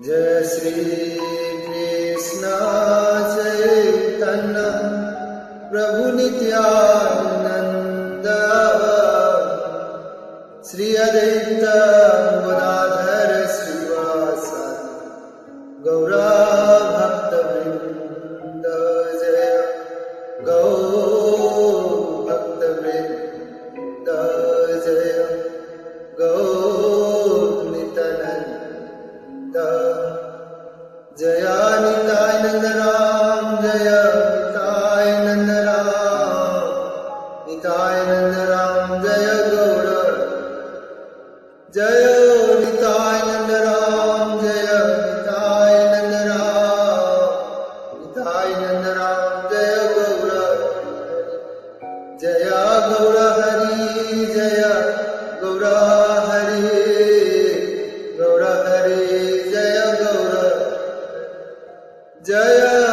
जय श्री कृष्ण चैतन्य प्रभु नित्यानंद श्री अद्वैत गदाधर श्रीवासादि गौरा भक्त वृंद जय गौ भक्त वृंद जय गौ नित्यानंद जय निताय नंद राम जय निताय नंद राम जय गौर जय निताय नंद राम जय निताय नंद राम जय गौर जय गौर हरि जय गौर हरि जय गौर जय